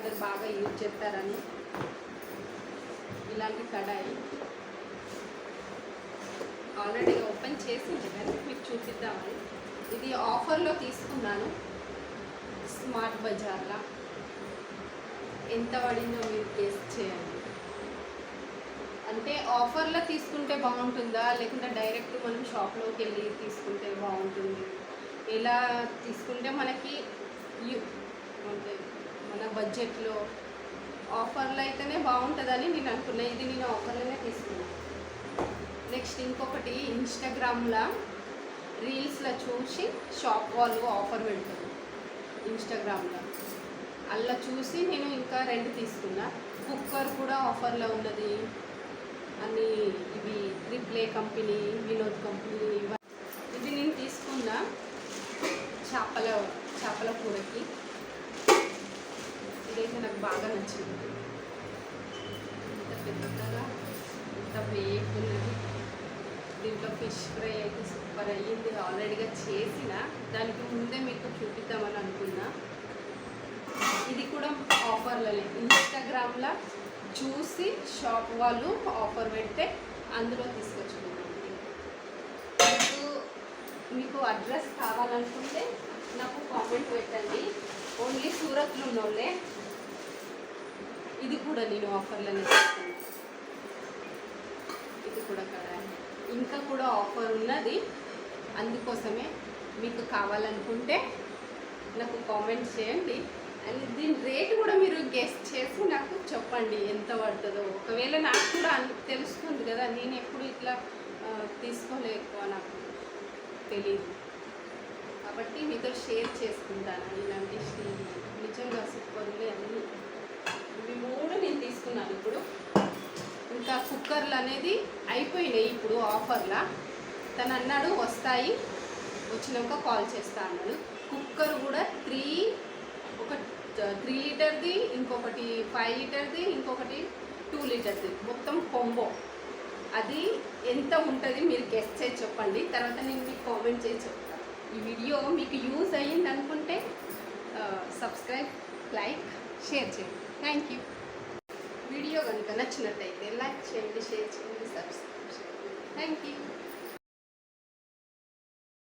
అందరు బాగా యూజ్ చేస్తారని ఇలాంటి కడాయి ఆల్రెడీ ఓపెన్ చేసింది కానీ మీకు చూపిద్దామని. ఇది ఆఫర్లో తీసుకున్నాను స్మార్ట్ బజార్లో. ఎంత పడిందో మీరు గెస్ చేయండి. అంటే ఆఫర్లో తీసుకుంటే బాగుంటుందా లేకుంటే డైరెక్ట్ మనం షాప్లోకి వెళ్ళి తీసుకుంటే బాగుంటుంది, ఎలా తీసుకుంటే మనకి అంటే మన బడ్జెట్లో ఆఫర్లో అయితేనే బాగుంటుందని నేను అనుకున్నా. ఇది నేను ఆఫర్లోనే తీసుకున్నాను. నెక్స్ట్ ఇంకొకటి ఇన్స్టాగ్రామ్లో రీల్స్లో చూసి షాప్ వాళ్ళు ఆఫర్ పెడతారు ఇన్స్టాగ్రామ్లో, అలా చూసి నేను ఇంకా 2 తీసుకున్నా. కుక్కర్ కూడా ఆఫర్లో ఉన్నది అని. ఇవి రిప్లే కంపెనీ, వినోద్ కంపెనీ. ఇది నేను తీసుకున్నా చేపల కూరకి. ఇదైతే నాకు బాగా నచ్చింది. ఇంత పెద్దగా ఇంత వేగున్నది. దీంట్లో ఫిష్ ఫ్రై అయితే సూపర్ అయ్యింది. ఆల్రెడీగా చేసిన దానికి ముందే మీకు చూపిద్దామని అనుకున్నా. ఇది కూడా ఆఫర్లనే ఇన్స్టాగ్రామ్లో చూసి షాప్ వాళ్ళు ఆఫర్ పెడితే అందులో తీసుకొచ్చుకున్నాను. మీకు అడ్రస్ కావాలనుకుంటే నాకు కామెంట్ పెట్టండి. ఓన్లీ సూరత్లో ఉన్నోళ్ళే. ఇది కూడా నేను ఆఫర్లోనే తీసుకున్నాను. ఇది కూడా కడాయి ఇంకా కూడా ఆఫర్ ఉన్నది, అందుకోసమే మీకు కావాలనుకుంటే నాకు కామెంట్ చేయండి. అండ్ దీని రేటు కూడా మీరు గెస్ చేసి నాకు చెప్పండి ఎంత పడుతుందో. ఒకవేళ నాకు కూడా తెలుస్తుంది కదా, నేను ఎప్పుడు ఇట్లా తీసుకోలేక నాకు తెలియదు కాబట్టి మీతో షేర్ చేసుకుంటాను. ఇలాంటి స్టీల్ నిజంగా సూపర్లే అన్నీ. ఇవి 3 నేను తీసుకున్నాను. ఇప్పుడు ఇంకా కుక్కర్లు అనేది అయిపోయినాయి ఇప్పుడు ఆఫర్లా. తను అన్నాడు వస్తాయి, వచ్చినాక కాల్ చేస్తా అన్నాడు. కుక్కర్ కూడా 3 లీటర్ది, ఇంకొకటి 5 లీటర్ది, ఇంకొకటి 2 లీటర్ది, మొత్తం కొంబో. అది ఎంత ఉంటుంది మీరు గెస్ చేసి చెప్పండి. తర్వాత నేను మీకు కామెంట్ చేసి చెప్తాను. ఈ వీడియో మీకు యూజ్ అయ్యింది అనుకుంటే సబ్స్క్రైబ్, లైక్, షేర్ చేయండి. Thank you. వీడియో కనుక నచ్చినట్టయితే లైక్ చేయండి, షేర్ చేయండి, సబ్స్క్రైబ్ చేయండి. Thank you.